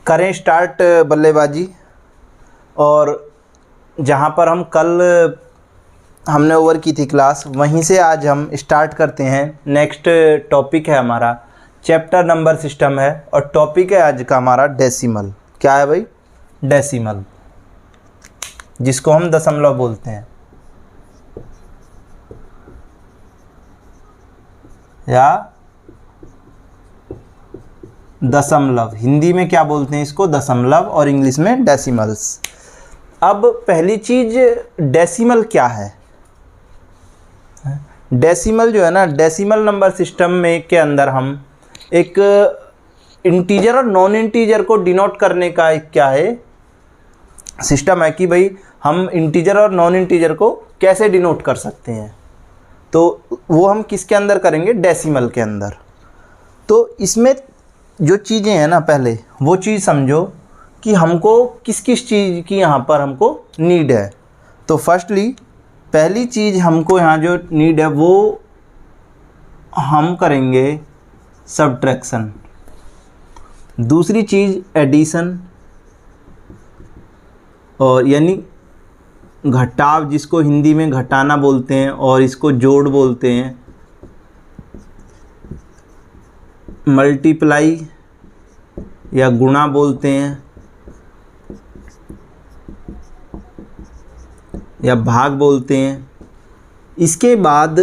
करें स्टार्ट बल्लेबाजी। और जहाँ पर हम कल हमने ओवर की थी क्लास, वहीं से आज हम स्टार्ट करते हैं। नेक्स्ट टॉपिक है हमारा चैप्टर नंबर सिस्टम है, और टॉपिक है आज का हमारा डेसिमल। क्या है भाई? डेसिमल, जिसको हम दशमलव बोलते हैं, या दशमलव। हिंदी में क्या बोलते हैं इसको? दशमलव, और इंग्लिश में डेसिमल्स। अब पहली चीज, डेसिमल क्या है? डेसिमल जो है ना, डेसिमल नंबर सिस्टम में के अंदर हम एक इंटीजर और नॉन इंटीजर को डिनोट करने का एक क्या है सिस्टम है कि भाई हम इंटीजर और नॉन इंटीजर को कैसे डिनोट कर सकते हैं। तो वो हम किसके अंदर करेंगे? डेसिमल के अंदर। तो इसमें जो चीज़ें हैं ना, पहले वो चीज़ समझो कि हमको किस किस चीज़ की यहाँ पर हमको नीड है। तो फर्स्टली पहली चीज़ हमको यहाँ जो नीड है वो हम करेंगे सब्ट्रैक्शन। दूसरी चीज़ एडिशन, और यानी घटाव, जिसको हिंदी में घटाना बोलते हैं और इसको जोड़ बोलते हैं। मल्टीप्लाई या गुणा बोलते हैं, या भाग बोलते हैं। इसके बाद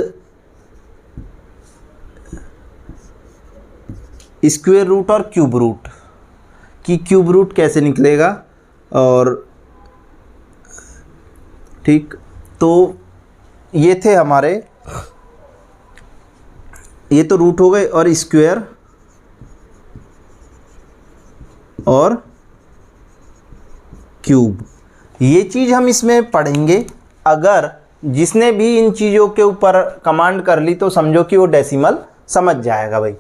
स्क्वायर रूट और क्यूब रूट, कि क्यूब रूट कैसे निकलेगा। और ठीक, तो ये थे हमारे, ये तो रूट हो गए, और स्क्वायर और क्यूब, ये चीज़ हम इसमें पढ़ेंगे। अगर जिसने भी इन चीज़ों के ऊपर कमांड कर ली तो समझो कि वो डेसिमल समझ जाएगा भाई।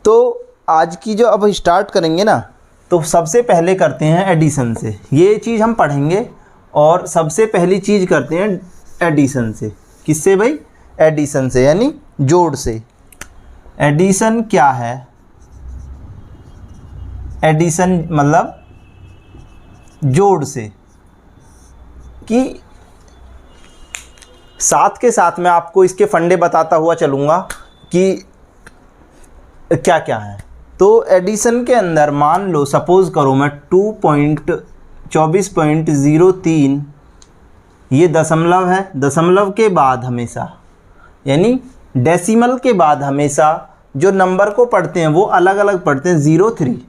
तो आज की जो अब स्टार्ट करेंगे ना, तो सबसे पहले करते हैं एडिशन से। ये चीज़ हम पढ़ेंगे, और सबसे पहली चीज़ करते हैं एडिशन से। किससे भाई? एडिशन से, यानी जोड़ से। एडिशन क्या है? एडिशन मतलब जोड़ से। कि साथ के साथ मैं आपको इसके फंडे बताता हुआ चलूँगा कि क्या क्या है। तो एडिशन के अंदर मान लो, सपोज़ करो मैं 2.24.03, ये दशमलव है। दशमलव के बाद हमेशा, यानी डेसिमल के बाद हमेशा जो नंबर को पढ़ते हैं वो अलग अलग पढ़ते हैं, 03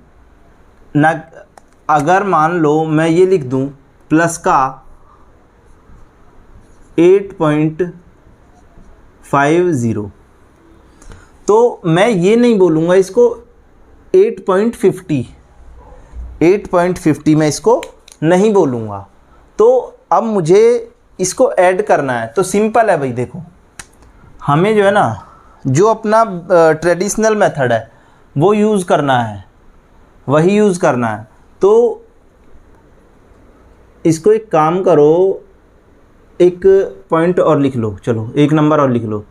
ना। अगर मान लो मैं ये लिख दूं प्लस का 8.50, तो मैं ये नहीं बोलूँगा इसको 8.50 मैं इसको नहीं बोलूँगा। तो अब मुझे इसको ऐड करना है, तो सिंपल है भाई। देखो, हमें जो है ना, जो अपना ट्रेडिशनल मेथड है वो यूज़ करना है, वही यूज़ करना है। तो इसको एक काम करो, एक पॉइंट और लिख लो, चलो एक नंबर और लिख लो,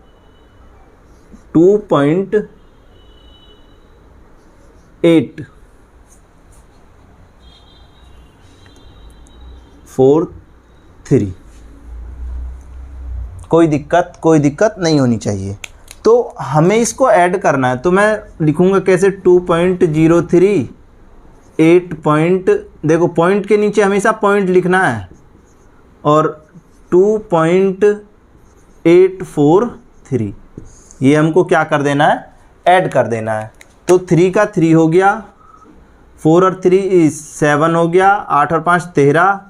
2.843। कोई दिक्कत नहीं होनी चाहिए। तो हमें इसको ऐड करना है, तो मैं लिखूँगा कैसे? 2.03 8 पॉइंट, देखो पॉइंट के नीचे हमेशा पॉइंट लिखना है, और 2.843, ये हमको क्या कर देना है? ऐड कर देना है। तो 3 का 3 हो गया, 4 और 3 7 हो गया, 8 और 5 13,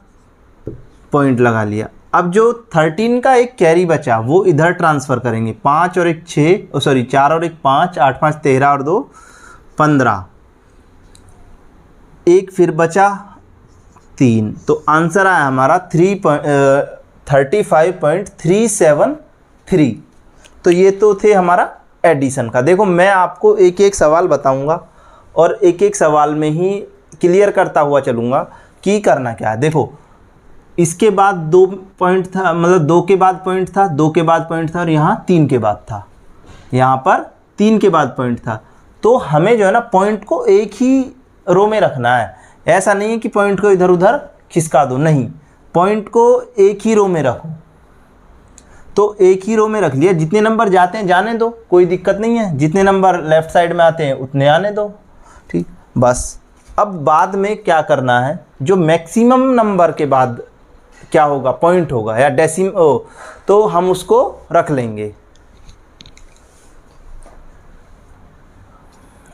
पॉइंट लगा लिया। अब जो 13 का एक कैरी बचा वो इधर ट्रांसफ़र करेंगे। 5 और 1 6, सॉरी 4 और 1 5, 8 5 13 और 2 15, एक फिर बचा 3। तो आंसर आया हमारा 35.373। तो ये तो थे हमारा एडिशन का। देखो, मैं आपको एक एक सवाल बताऊंगा, और एक एक सवाल में ही क्लियर करता हुआ चलूँगा कि करना क्या है। देखो, इसके बाद 2 पॉइंट था, मतलब 2 के बाद पॉइंट था, 2 के बाद पॉइंट था, और यहाँ 3 के बाद था, यहाँ पर 3 के बाद पॉइंट था। तो हमें जो है ना पॉइंट को एक ही रो में रखना है, ऐसा नहीं है कि पॉइंट को इधर उधर खिसका दो, नहीं, पॉइंट को एक ही रो में रखो। तो एक ही रो में रख लिया, जितने नंबर जाते हैं जाने दो, कोई दिक्कत नहीं है, जितने नंबर लेफ़्ट साइड में आते हैं उतने आने दो, ठीक। बस अब बाद में क्या करना है, जो मैक्सिमम नंबर के बाद क्या होगा, पॉइंट होगा या तो हम उसको रख लेंगे।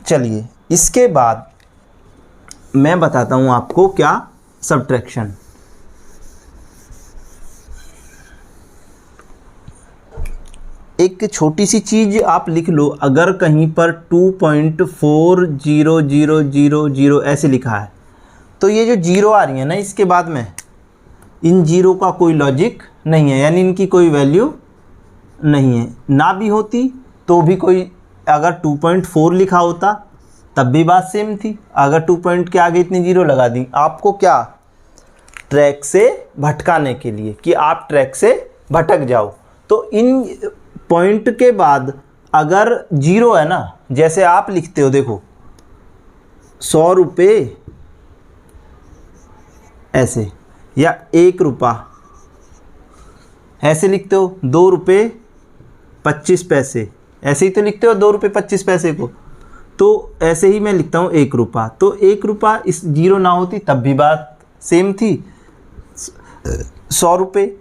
चलिए इसके बाद मैं बताता हूँ आपको क्या सब्ट्रैक्शन। एक छोटी सी चीज़ आप लिख लो, अगर कहीं पर 2.400000 ऐसे लिखा है तो ये जो जीरो आ रही है ना इसके बाद में, इन जीरो का कोई लॉजिक नहीं है, यानी इनकी कोई वैल्यू नहीं है। ना भी होती तो भी कोई, अगर 2.4 लिखा होता तब भी बात सेम थी, अगर 2 पॉइंट के आगे इतनी जीरो लगा दी, आपको क्या, ट्रैक से भटकाने के लिए कि आप ट्रैक से भटक जाओ। तो इन पॉइंट के बाद अगर जीरो है ना, जैसे आप लिखते हो देखो 100 रुपये ऐसे, या 1 रुपया ऐसे लिखते हो, 2 रुपये 25 पैसे ऐसे ही तो लिखते हो 2 रुपये 25 पैसे को, तो ऐसे ही मैं लिखता हूँ 1 रुपया। तो 1 रुपया इस जीरो ना होती तब भी बात सेम थी, 100 रुपये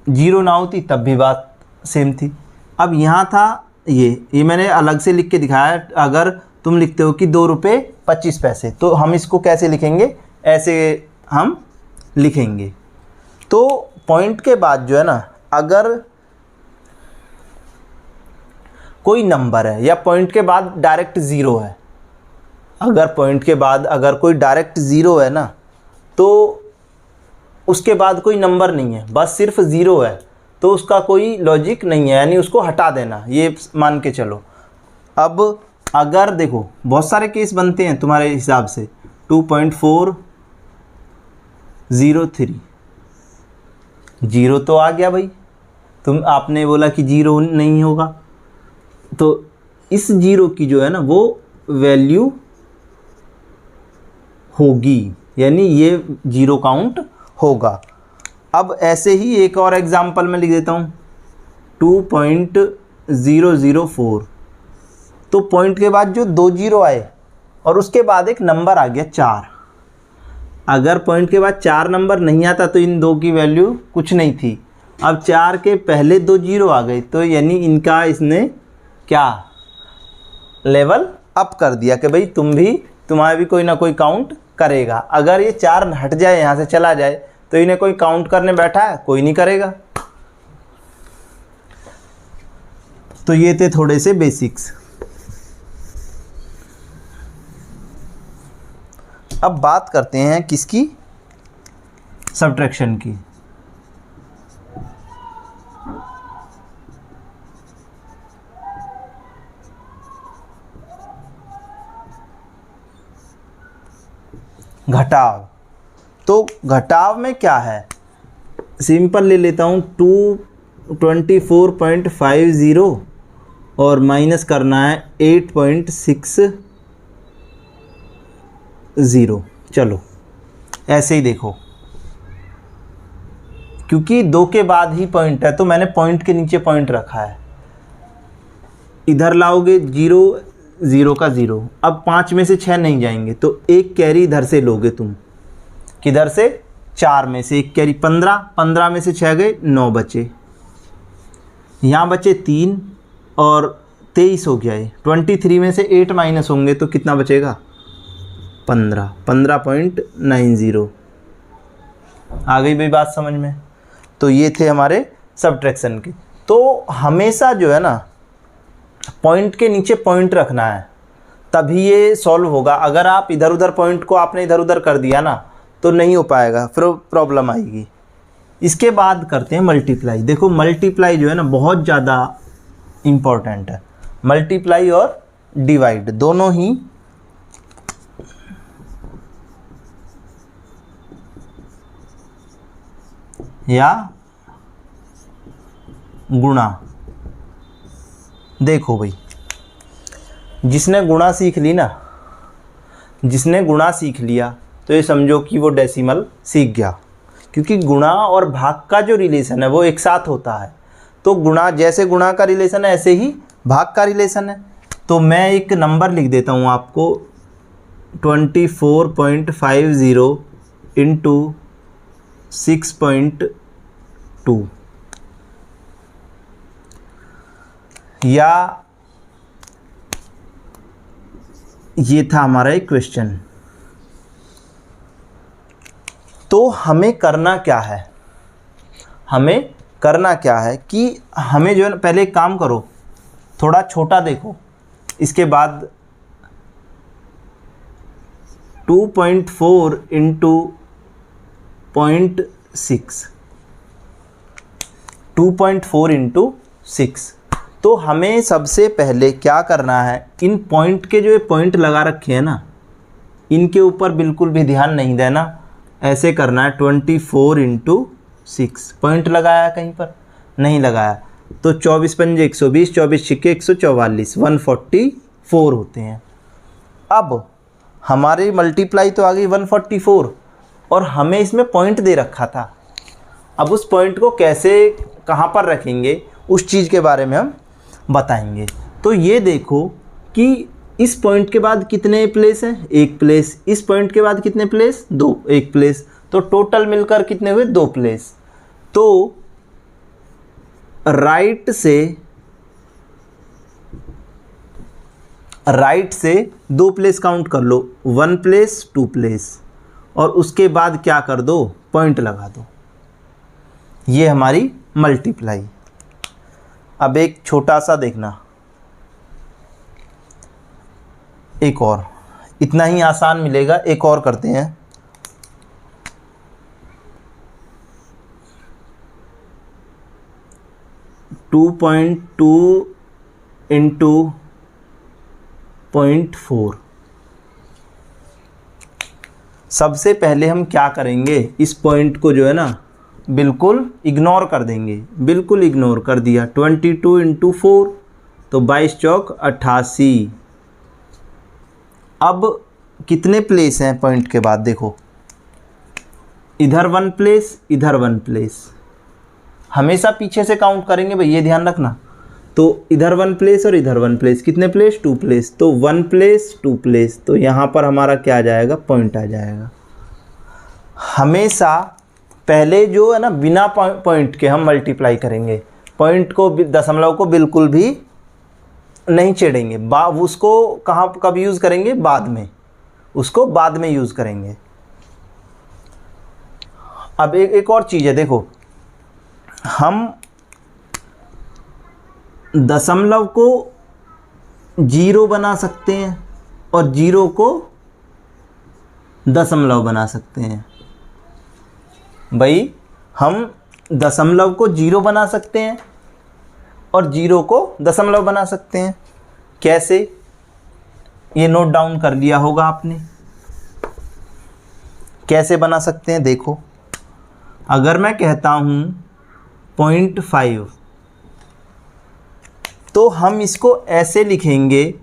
जीरो ना होती तब भी बात सेम थी। अब यहाँ था ये मैंने अलग से लिख के दिखाया। अगर तुम लिखते हो कि 2 रुपये 25 पैसे, तो हम इसको कैसे लिखेंगे, ऐसे हम लिखेंगे। तो पॉइंट के बाद जो है ना, अगर कोई नंबर है या पॉइंट के बाद डायरेक्ट ज़ीरो है, अगर पॉइंट के बाद अगर कोई डायरेक्ट ज़ीरो है ना, तो उसके बाद कोई नंबर नहीं है, बस सिर्फ ज़ीरो है, तो उसका कोई लॉजिक नहीं है, यानी उसको हटा देना, ये मान के चलो। अब अगर देखो बहुत सारे केस बनते हैं तुम्हारे हिसाब से, 2.403 जीरो तो आ गया भाई, आपने बोला कि जीरो नहीं होगा, तो इस जीरो की जो है ना वो वैल्यू होगी, यानी ये जीरो काउंट होगा। अब ऐसे ही एक और एग्जांपल मैं लिख देता हूँ 2.004, तो पॉइंट के बाद जो 2 जीरो आए और उसके बाद एक नंबर आ गया 4। अगर पॉइंट के बाद 4 नंबर नहीं आता तो इन दो की वैल्यू कुछ नहीं थी। अब 4 के पहले 2 जीरो आ गए, तो यानी इनका इसने क्या लेवल अप कर दिया कि भाई तुम्हारा भी कोई ना कोई काउंट करेगा। अगर ये 4 हट जाए, यहाँ से चला जाए, तो इन्हें कोई काउंट करने बैठा है, कोई नहीं करेगा। तो ये थे थोड़े से बेसिक्स। अब बात करते हैं किसकी, सब्ट्रैक्शन की। घटाव। तो घटाव में क्या है, सिंपल ले लेता हूँ 224.50 और माइनस करना है 8.60। चलो ऐसे ही देखो, क्योंकि 2 के बाद ही पॉइंट है तो मैंने पॉइंट के नीचे पॉइंट रखा है। इधर लाओगे 0 0 का 0, अब 5 में से 6 नहीं जाएंगे, तो एक कैरी इधर से लोगे तुम, किधर से, 4 में से एक कैरी 15, 15 में से 6 गए, 9 बचे, यहाँ बचे 3 और 23 हो गया है। 23 में से 8 माइनस होंगे तो कितना बचेगा, 15.90। आ गई भाई बात समझ में। तो ये थे हमारे सब्ट्रैक्शन के। तो हमेशा जो है ना पॉइंट के नीचे पॉइंट रखना है, तभी ये सॉल्व होगा। अगर आप इधर उधर पॉइंट को आपने इधर उधर कर दिया ना तो नहीं हो पाएगा, फिर प्रॉब्लम आएगी। इसके बाद करते हैं मल्टीप्लाई। देखो मल्टीप्लाई जो है ना बहुत ज़्यादा इम्पोर्टेंट है। मल्टीप्लाई और डिवाइड दोनों ही या गुणा। देखो भाई, जिसने गुणा सीख ली ना, जिसने गुणा सीख लिया तो ये समझो कि वो डेसिमल सीख गया, क्योंकि गुणा और भाग का जो रिलेशन है वो एक साथ होता है। तो गुणा, जैसे गुणा का रिलेशन है ऐसे ही भाग का रिलेशन है। तो मैं एक नंबर लिख देता हूँ आपको, 24.50 इंटू 6.2, या ये था हमारा एक क्वेश्चन। तो हमें करना क्या है, हमें करना क्या है कि हमें जो है पहले एक काम करो, थोड़ा छोटा देखो, इसके बाद 2.4 इंटू 0.6, 2.4 इंटू 6। तो हमें सबसे पहले क्या करना है, इन पॉइंट के जो ये पॉइंट लगा रखे हैं ना, इनके ऊपर बिल्कुल भी ध्यान नहीं देना, ऐसे करना है 24 इंटू 6। पॉइंट लगाया कहीं पर? नहीं लगाया। तो 24 पंजे 120, 24 छिक्के 144, 144 होते हैं। अब हमारी मल्टीप्लाई तो आ गई 144, और हमें इसमें पॉइंट दे रखा था। अब उस पॉइंट को कैसे, कहाँ पर रखेंगे, उस चीज़ के बारे में हम बताएंगे। तो ये देखो कि इस पॉइंट के बाद कितने प्लेस हैं? एक प्लेस। इस पॉइंट के बाद कितने प्लेस? दो, एक प्लेस। तो टोटल मिलकर कितने हुए? दो प्लेस। तो राइट से दो प्लेस काउंट कर लो, 1 प्लेस 2 प्लेस, और उसके बाद क्या कर दो? पॉइंट लगा दो। ये हमारी मल्टीप्लाई। अब एक छोटा सा देखना, एक और, इतना ही आसान मिलेगा, एक और करते हैं। Two 2.2 into 0.4। सबसे पहले हम क्या करेंगे, इस पॉइंट को जो है ना बिल्कुल इग्नोर कर देंगे, बिल्कुल इग्नोर कर दिया। 22 इंटू 4, तो 22 चौक 88। अब कितने प्लेस हैं पॉइंट के बाद? देखो, इधर 1 प्लेस, इधर 1 प्लेस। हमेशा पीछे से काउंट करेंगे भाई, ये ध्यान रखना। तो इधर 1 प्लेस और इधर 1 प्लेस, कितने प्लेस? 2 प्लेस। तो 1 प्लेस 2 प्लेस, तो यहाँ पर हमारा क्या आ जाएगा? पॉइंट आ जाएगा। हमेशा पहले जो है ना बिना पॉइंट के हम मल्टीप्लाई करेंगे, पॉइंट को, दशमलव को बिल्कुल भी नहीं छेड़ेंगे। उसको कहाँ कब यूज़ करेंगे? बाद में, उसको बाद में यूज़ करेंगे। अब एक और चीज़ है, देखो, हम दशमलव को 0 बना सकते हैं और 0 को दशमलव बना सकते हैं। भाई हम दशमलव को 0 बना सकते हैं और 0 को दशमलव बना सकते हैं। कैसे? ये नोट डाउन कर लिया होगा आपने। कैसे बना सकते हैं? देखो, अगर मैं कहता हूँ 0.5, तो हम इसको ऐसे लिखेंगे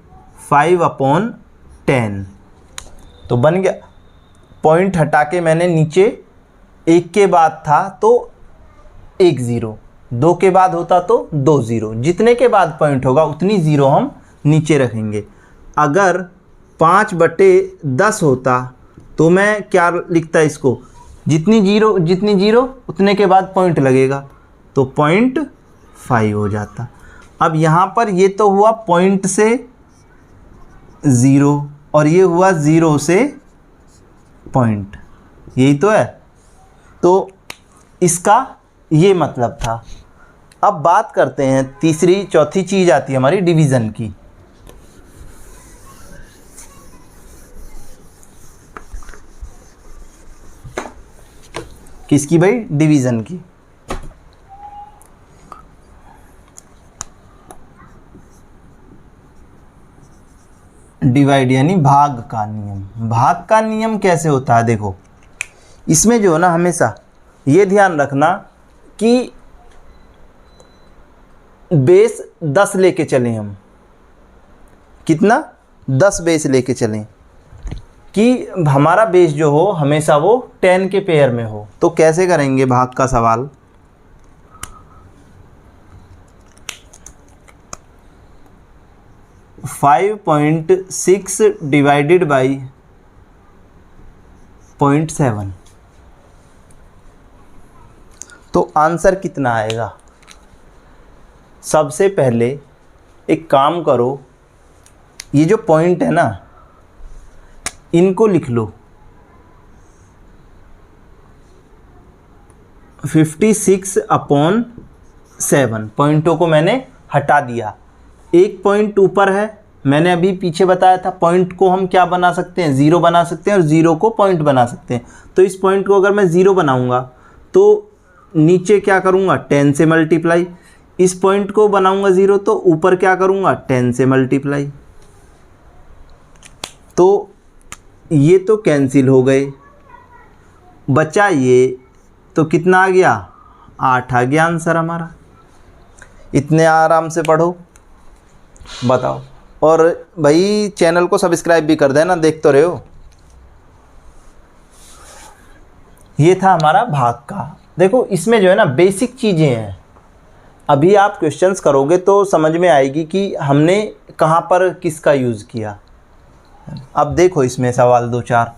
5/10। तो बन गया। पॉइंट हटा के मैंने नीचे, एक के बाद था तो 1 0, 2 के बाद होता तो 2 0, जितने के बाद पॉइंट होगा उतनी 0 हम नीचे रखेंगे। अगर 5/10 होता तो मैं क्या लिखता इसको? जितनी जीरो उतने के बाद पॉइंट लगेगा, तो 0.5 हो जाता। अब यहाँ पर ये तो हुआ पॉइंट से 0 और ये हुआ 0 से पॉइंट, यही तो है। तो इसका ये मतलब था। अब बात करते हैं तीसरी, चौथी चीज़ आती है हमारी डिवीज़न की। किसकी भाई? डिवीज़न की। डिवाइड यानी भाग का नियम। भाग का नियम कैसे होता है? देखो, इसमें जो है ना हमेशा ये ध्यान रखना कि बेस 10 लेके चलें हम। कितना? 10 बेस लेके चलें। कि हमारा बेस जो हो हमेशा वो 10 के पेयर में हो। तो कैसे करेंगे भाग का सवाल, (5.6 डिवाइडेड बाई 0.7, तो आंसर कितना आएगा। सबसे पहले एक काम करो, ये जो पॉइंट है ना इनको लिख लो, 56/7, पॉइंटों को मैंने हटा दिया। एक पॉइंट ऊपर है, मैंने अभी पीछे बताया था पॉइंट को हम क्या बना सकते हैं, ज़ीरो बना सकते हैं और ज़ीरो को पॉइंट बना सकते हैं। तो इस पॉइंट को अगर मैं ज़ीरो बनाऊंगा तो नीचे क्या करूंगा 10 से मल्टीप्लाई, इस पॉइंट को बनाऊंगा ज़ीरो तो ऊपर क्या करूंगा 10 से मल्टीप्लाई। तो ये तो कैंसिल हो गए, बचा ये, तो कितना आ गया 8 आ गया आंसर हमारा। इतने आराम से पढ़ो, बताओ। और भाई चैनल को सब्सक्राइब भी कर देना, देख तो रहे हो। ये था हमारा भाग का। देखो इसमें जो है ना बेसिक चीज़ें हैं, अभी आप क्वेश्चंस करोगे तो समझ में आएगी कि हमने कहाँ पर किसका यूज़ किया। अब देखो इसमें सवाल 2-4,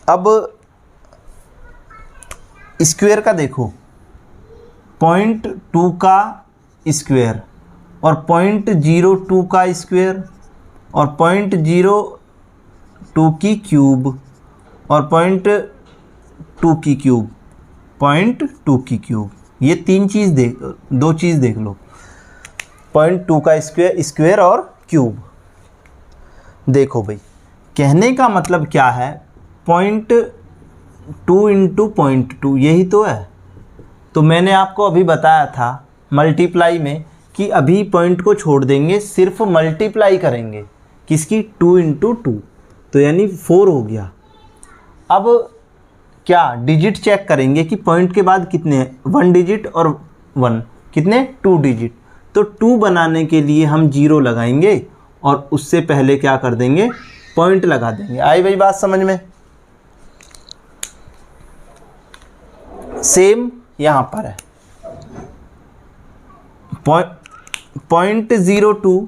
अब स्क्वायर का देखो, 0.2 का स्क्वायर और 0.02 का स्क्वायर और 0.02 की क्यूब और 0.2 की क्यूब, 0.2 की क्यूब, ये दो चीज़ देख लो, 0.2 का स्क्वायर और क्यूब। देखो भाई कहने का मतलब क्या है, 0.2 इंटू 0.2 यही तो है। तो मैंने आपको अभी बताया था मल्टीप्लाई में कि अभी पॉइंट को छोड़ देंगे, सिर्फ मल्टीप्लाई करेंगे किसकी 2 इंटू 2, तो यानी 4 हो गया। अब क्या डिजिट चेक करेंगे कि पॉइंट के बाद कितने हैं, 1 डिजिट और 1 कितने 2 डिजिट। तो 2 बनाने के लिए हम 0 लगाएंगे और उससे पहले क्या कर देंगे पॉइंट लगा देंगे। आई भाई बात समझ में। सेम यहाँ पर है 0.02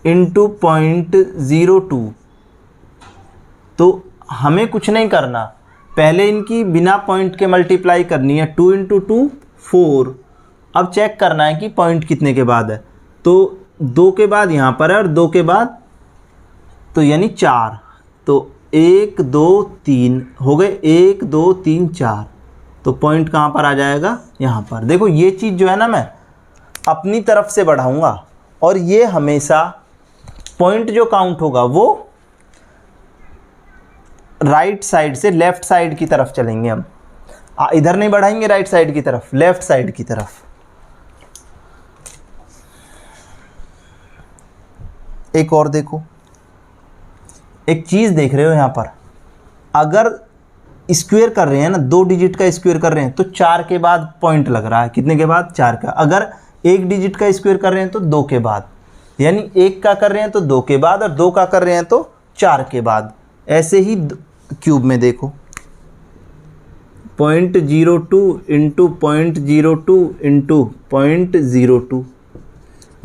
इंटू 0.02, तो हमें कुछ नहीं करना, पहले इनकी बिना पॉइंट के मल्टीप्लाई करनी है, 2 इंटू 2 4। अब चेक करना है कि पॉइंट कितने के बाद है, तो 2 के बाद यहाँ पर है और 2 के बाद तो यानी 4, तो 1 2 3 हो गए, 1 2 3 4, तो पॉइंट कहाँ पर आ जाएगा यहाँ पर। देखो ये चीज़ जो है ना मैं अपनी तरफ से बढ़ाऊँगा और ये हमेशा पॉइंट जो काउंट होगा वो राइट साइड से लेफ़्ट साइड की तरफ चलेंगे हम, इधर नहीं बढ़ाएंगे राइट साइड की तरफ, लेफ़्ट साइड की तरफ। एक और देखो, एक चीज़ देख रहे हो यहाँ पर, अगर स्क्वायर कर रहे हैं ना, 2 डिजिट का स्क्वायर कर रहे हैं तो 4 के बाद पॉइंट लग रहा है, कितने के बाद 4 का। अगर 1 डिजिट का स्क्वायर कर रहे हैं तो 2 के बाद, यानी 1 का कर रहे हैं तो 2 के बाद और 2 का कर रहे हैं तो 4 के बाद। ऐसे ही क्यूब में देखो 0.02 इंटू 0.02 इंटू 0.02।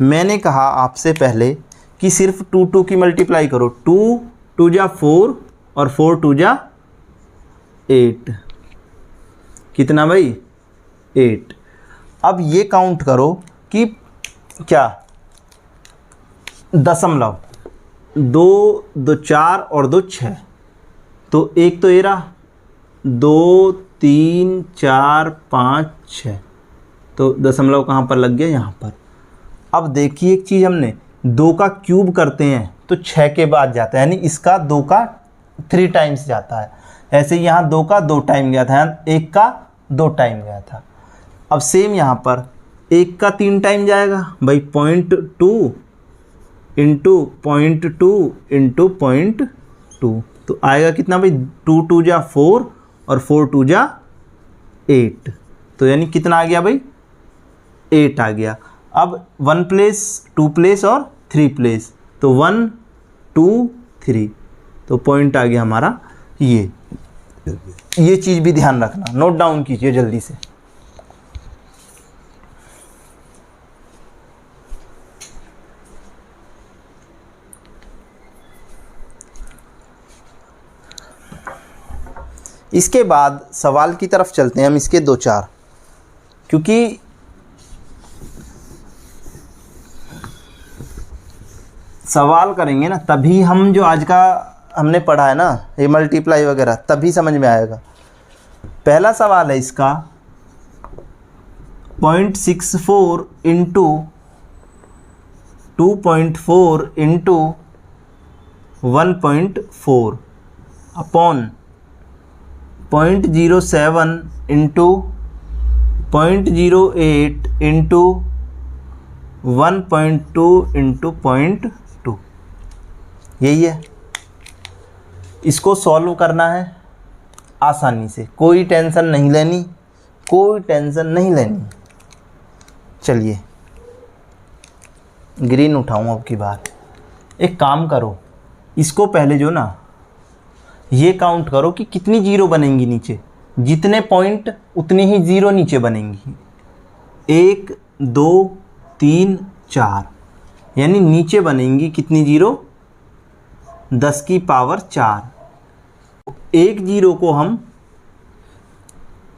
मैंने कहा आपसे पहले कि सिर्फ 2 की मल्टीप्लाई करो, 2 2 जा 4 और 4 2 जा 8, कितना भाई 8। अब ये काउंट करो कि क्या दशमलव, 2 2 4 और 2 6, तो एक तो ये रहा, 2 3 4 5 6, तो दशमलव कहाँ पर लग गया यहाँ पर। अब देखिए एक चीज़, हमने 2 का क्यूब करते हैं तो 6 के बाद जाता है, यानी इसका 2 का 3 टाइम्स जाता है। ऐसे यहाँ 2 का 2 टाइम गया था, 1 का 2 टाइम गया था। अब सेम यहाँ पर 1 का 3 टाइम जाएगा भाई, 0.2 इंटू 0.2 इंटू 0.2, तो आएगा कितना भाई 2 2 जा 4 और 4 2 जा 8, तो यानी कितना आ गया भाई 8 आ गया। अब 1 प्लेस 2 प्लेस और 3 प्लेस, तो 1 2 3, तो पॉइंट आ गया हमारा ये चीज़ भी ध्यान रखना, नोट डाउन कीजिए जल्दी से। इसके बाद सवाल की तरफ चलते हैं हम, इसके 2-4, क्योंकि सवाल करेंगे ना तभी हम जो आज का हमने पढ़ा है ना ये मल्टीप्लाई वगैरह तभी समझ में आएगा। पहला सवाल है इसका 0.64 into 2.4 into 1.4 upon 0.07 into 0.08 into 1.2 into 0.2, यही है। इसको सॉल्व करना है आसानी से, कोई टेंशन नहीं लेनी, कोई टेंशन नहीं लेनी। चलिए ग्रीन उठाऊँ अब की बार। एक काम करो, इसको पहले जो ना ये काउंट करो कि कितनी जीरो बनेंगी नीचे, जितने पॉइंट उतनी ही जीरो नीचे बनेंगी। 1 2 3 4, यानी नीचे बनेंगी कितनी जीरो, 10 की पावर 4। एक जीरो को हम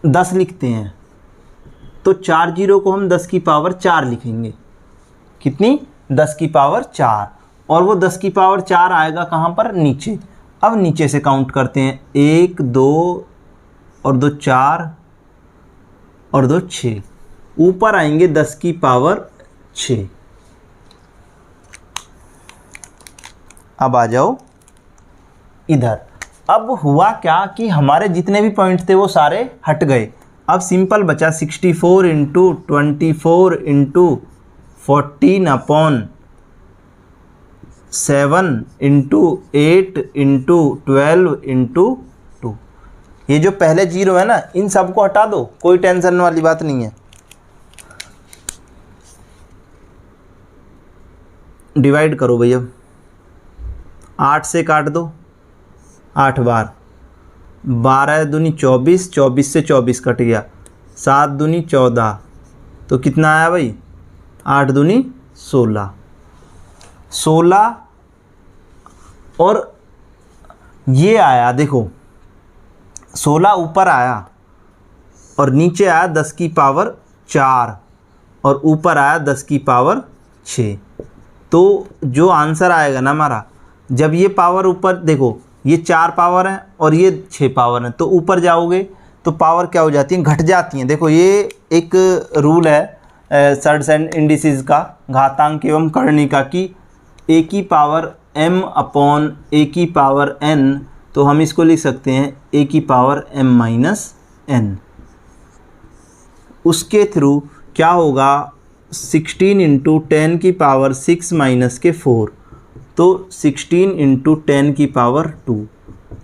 10 लिखते हैं तो 4 जीरो को हम 10 की पावर 4 लिखेंगे। कितनी, 10 की पावर 4, और वो 10 की पावर 4 आएगा कहाँ पर, नीचे। अब नीचे से काउंट करते हैं, 1 2 और 2 4 और 2 6, ऊपर आएंगे 10 की पावर 6। अब आ जाओ इधर। अब हुआ क्या कि हमारे जितने भी पॉइंट थे वो सारे हट गए। अब सिंपल बचा 64 into 24 into 14 upon 7 into 8 into 12 into 2। ये जो पहले जीरो है ना, इन सबको हटा दो, कोई टेंशन वाली बात नहीं है। डिवाइड करो भैया, 8 से काट दो, 8 बार, 12 दूनी 24, 24 से 24 कट गया, 7 दूनी 14, तो कितना आया भाई, 8 दूनी 16, 16 और ये आया देखो 16 ऊपर आया और नीचे आया 10 की पावर 4 और ऊपर आया 10 की पावर 6। तो जो आंसर आएगा ना हमारा, जब ये पावर ऊपर देखो, ये 4 पावर है और ये 6 पावर है, तो ऊपर जाओगे तो पावर क्या हो जाती है, घट जाती हैं। देखो ये एक रूल है सर्ट्स एंड इंडिसेस का, घातांक एवं कर्णिका की, ए की पावर m अपॉन ए की पावर n, तो हम इसको लिख सकते हैं ए की पावर m माइनस n। उसके थ्रू क्या होगा, 16 इंटू 10 की पावर 6 माइनस के 4, तो 16 इंटू 10 की पावर 2,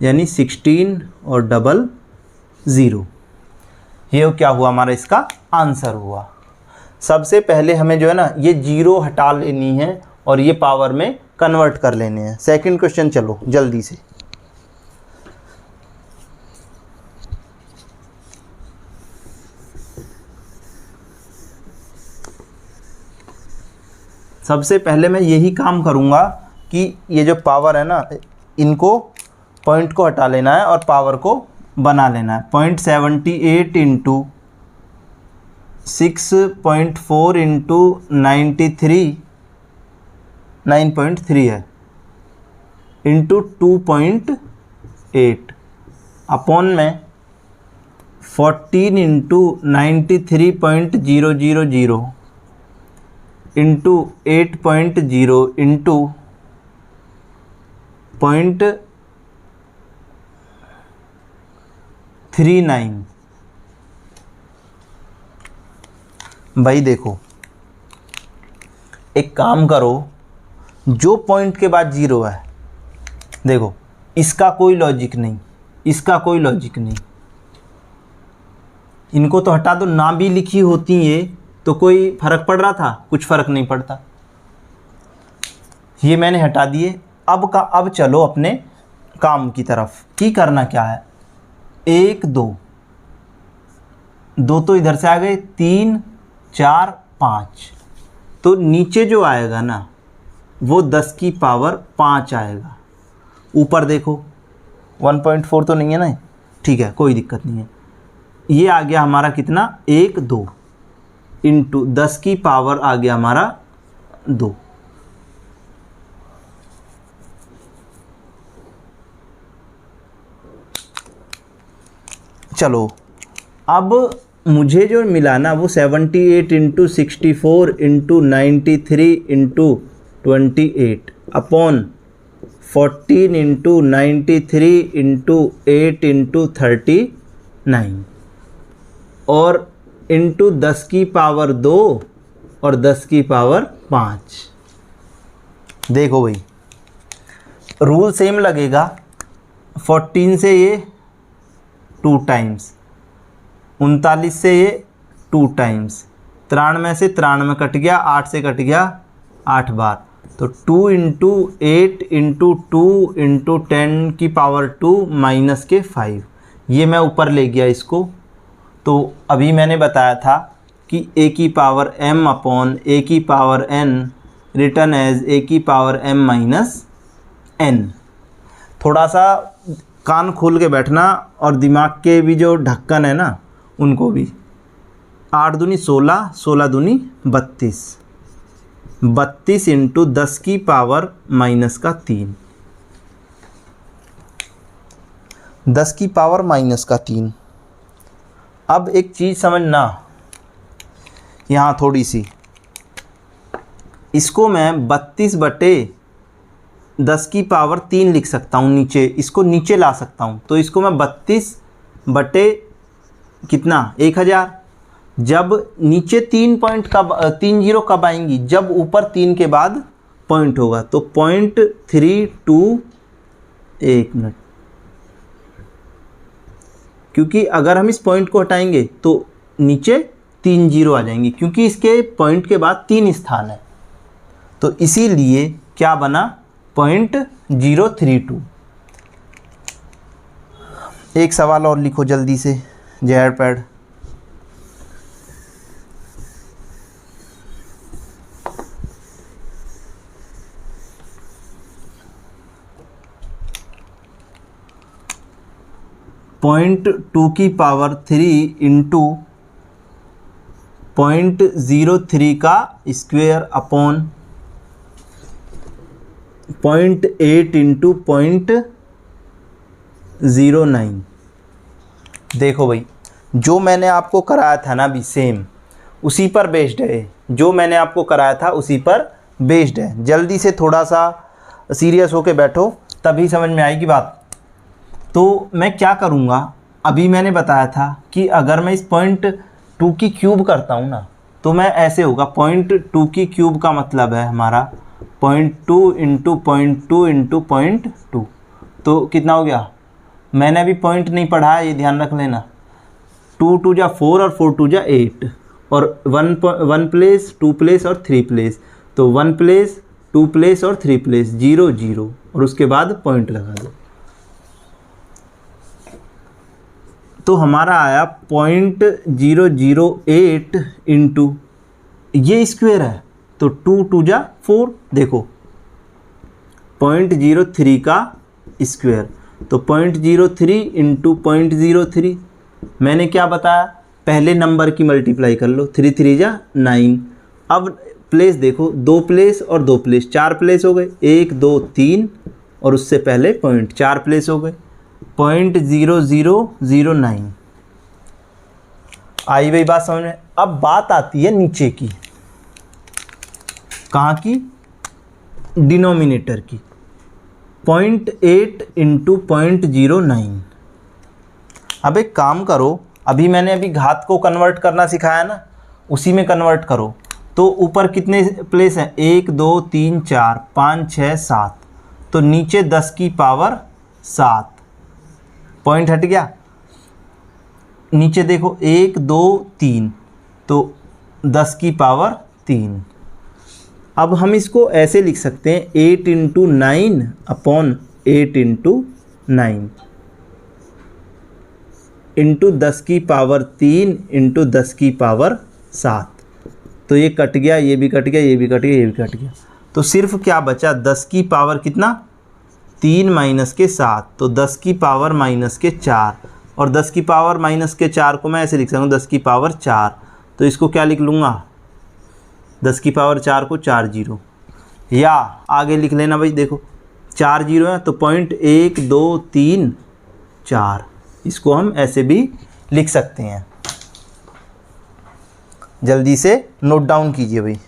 यानी 16 और डबल 0। ये क्या हुआ हमारा, इसका आंसर हुआ। सबसे पहले हमें जो है ना ये जीरो हटा लेनी है और ये पावर में कन्वर्ट कर लेने हैं। सेकंड क्वेश्चन चलो जल्दी से। सबसे पहले मैं यही काम करूंगा कि ये जो पावर है ना, इनको पॉइंट को हटा लेना है और पावर को बना लेना है। 0.78 इंटू 6.4 इंटू 93, 9.3 है, इंटू 2.8 अपॉन में 14 इंटू 93.000 इंटू 8.0 इंटू 0.39। भाई देखो एक काम करो, जो पॉइंट के बाद जीरो है, देखो इसका कोई लॉजिक नहीं, इसका कोई लॉजिक नहीं, इनको तो हटा दो। ना भी लिखी होती ये तो कोई फ़र्क पड़ रहा था? कुछ फ़र्क नहीं पड़ता। ये मैंने हटा दिए। अब चलो अपने काम की तरफ। की करना क्या है, 1 2 2 तो इधर से आ गए, 3 4 5, तो नीचे जो आएगा ना वो 10 की पावर 5 आएगा। ऊपर देखो 1.4 तो नहीं है ना, ठीक है, कोई दिक्कत नहीं है। ये आ गया हमारा कितना, 1 2 इंटू 10 की पावर आ गया हमारा 2। चलो अब मुझे जो मिला ना वो 78 into 64 into 93 into 28 upon 14 into 93 into 8 into 39 और इंटू 10 की पावर 2 और 10 की पावर 5। देखो भाई रूल सेम लगेगा। 14 से ये 2 टाइम्स, 39 से ये 2 टाइम्स, 93 से 93 कट गया, 8 से कट गया 8 बार, तो 2 इंटू 8 इंटू 2 इंटू 10 की पावर 2 माइनस के 5। ये मैं ऊपर ले गया इसको। तो अभी मैंने बताया था कि a की पावर m अपॉन a की power n return as a की पावर m माइनस n। थोड़ा सा कान खोल के बैठना और दिमाग के भी जो ढक्कन है ना उनको भी। 8 दूनी 16, 16 दूनी 32, 32 इंटू 10 की पावर माइनस का 3, 10 की पावर माइनस का 3। अब एक चीज़ समझना यहाँ थोड़ी सी, इसको मैं 32 बटे 10 की पावर 3 लिख सकता हूँ, नीचे इसको नीचे ला सकता हूँ। तो इसको मैं 32 बटे कितना 1000। जब नीचे 3 पॉइंट कब 3 जीरो कब आएंगी, जब ऊपर 3 के बाद पॉइंट होगा। तो 0.32, एक मिनट, क्योंकि अगर हम इस पॉइंट को हटाएंगे तो नीचे 3 जीरो आ जाएंगी, क्योंकि इसके पॉइंट के बाद 3 स्थान है। तो इसीलिए क्या बना 0.032। एक सवाल और लिखो जल्दी से जेआर पैड। पॉइंट 2 की पावर 3 इंटू 0.03 का स्क्वेयर अपॉन 0.8 इंटू 0.09। देखो भाई जो मैंने आपको कराया था ना अभी सेम उसी पर बेस्ड है, जो मैंने आपको कराया था उसी पर बेस्ड है। जल्दी से थोड़ा सा सीरियस होके बैठो तभी समझ में आएगी बात। तो मैं क्या करूँगा, अभी मैंने बताया था कि अगर मैं इस 0.2 की क्यूब करता हूँ ना तो मैं ऐसे होगा। 0.2 की क्यूब का मतलब है हमारा 0.2 इंटू 0.2 इंटू 0.2, तो कितना हो गया। मैंने अभी पॉइंट नहीं पढ़ा है, ये ध्यान रख लेना। 2 2 जा 4 और 4 2 जा 8 और 1 प्लेस 2 प्लेस और 3 प्लेस, तो 1 प्लेस 2 प्लेस और 3 प्लेस 0 0 और उसके बाद पॉइंट लगा दो। तो हमारा आया 0.008 इंटू ये स्क्वेयर है तो 2 2 जा 4, देखो 0.03 का स्क्वेयर, तो 0.03 इंटू 0.03। मैंने क्या बताया, पहले नंबर की मल्टीप्लाई कर लो, 3 3 जा 9। अब प्लेस देखो, 2 प्लेस और 2 प्लेस 4 प्लेस हो गए, 1 2 3 और उससे पहले पॉइंट 4 प्लेस हो गए, 0.0009। आई वही बात समझ में। अब बात आती है नीचे की, कहाँ की, डिनोमिनेटर की, 0.8 इंटू 0.09। अब एक काम करो, अभी मैंने अभी घात को कन्वर्ट करना सिखाया ना, उसी में कन्वर्ट करो। तो ऊपर कितने प्लेस हैं, 1 2 3 4 5 6 7, तो नीचे 10 की पावर 7, पॉइंट हट गया। नीचे देखो 1 2 3, तो 10 की पावर 3। अब हम इसको ऐसे लिख सकते हैं 8 इंटू 9 अपॉन 8 इंटू 9 इंटू 10 की पावर 3 इंटू 10 की पावर 7। तो ये कट गया, ये भी कट गया, ये भी कट गया, ये भी कट गया। तो सिर्फ क्या बचा, 10 की पावर कितना, 3 माइनस के 7, तो 10 की पावर माइनस के 4। और 10 की पावर माइनस के 4 को मैं ऐसे लिख सकता हूँ 10 की पावर 4। तो इसको क्या लिख लूँगा, 10 की पावर 4 को 4 जीरो, या आगे लिख लेना भाई, देखो 4 जीरो है तो 0.1 2 3 4, इसको हम ऐसे भी लिख सकते हैं। जल्दी से नोट डाउन कीजिए भाई।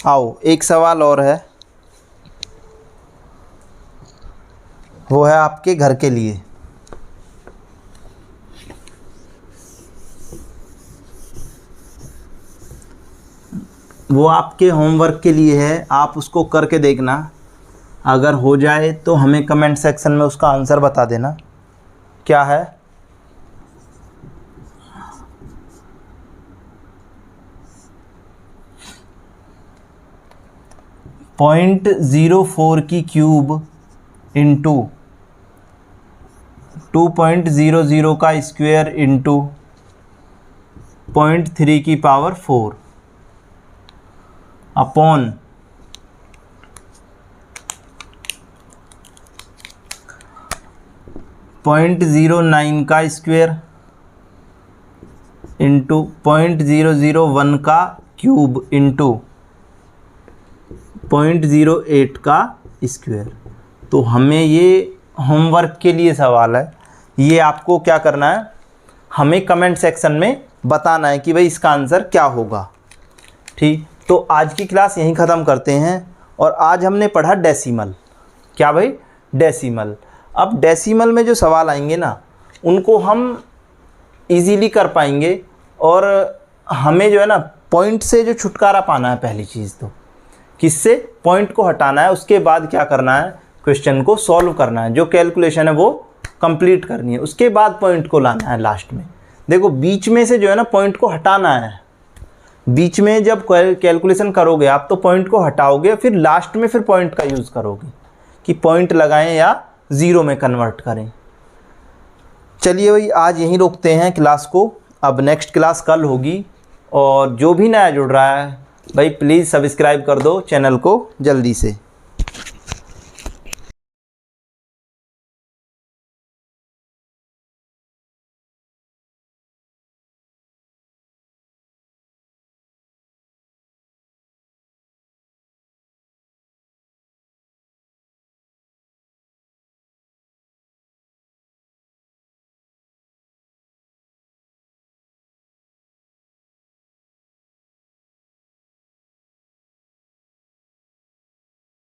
आओ एक सवाल और है, वो है आपके घर के लिए। वो आपके होमवर्क के लिए है, आप उसको करके देखना। अगर हो जाए तो हमें कमेंट सेक्शन में उसका आंसर बता देना क्या है। .04 की क्यूब इंटू 2.00 का स्क्वायर इंटू 0.3 की पावर 4 अपॉन 0.09 का स्क्वायर इंटू 0.001 का क्यूब इंटू 0.08 का स्क्वायर। तो हमें ये होमवर्क के लिए सवाल है, ये आपको क्या करना है, हमें कमेंट सेक्शन में बताना है कि भाई इसका आंसर क्या होगा। ठीक, तो आज की क्लास यहीं ख़त्म करते हैं। और आज हमने पढ़ा डेसिमल। क्या भाई, डेसिमल। अब डेसिमल में जो सवाल आएंगे ना, उनको हम इजीली कर पाएंगे। और हमें जो है ना पॉइंट से जो छुटकारा पाना है, पहली चीज़ तो किससे, पॉइंट को हटाना है। उसके बाद क्या करना है, क्वेश्चन को सॉल्व करना है, जो कैलकुलेशन है वो कंप्लीट करनी है। उसके बाद पॉइंट को लाना है लास्ट में। देखो बीच में से जो है ना पॉइंट को हटाना है। बीच में जब कैलकुलेशन करोगे आप तो पॉइंट को हटाओगे, फिर लास्ट में फिर पॉइंट का यूज़ करोगे कि पॉइंट लगाएं या ज़ीरो में कन्वर्ट करें। चलिए भाई आज यहीं रोकते हैं क्लास को। अब नेक्स्ट क्लास कल होगी। और जो भी नया जुड़ रहा है भाई प्लीज़ सब्सक्राइब कर दो चैनल को जल्दी से।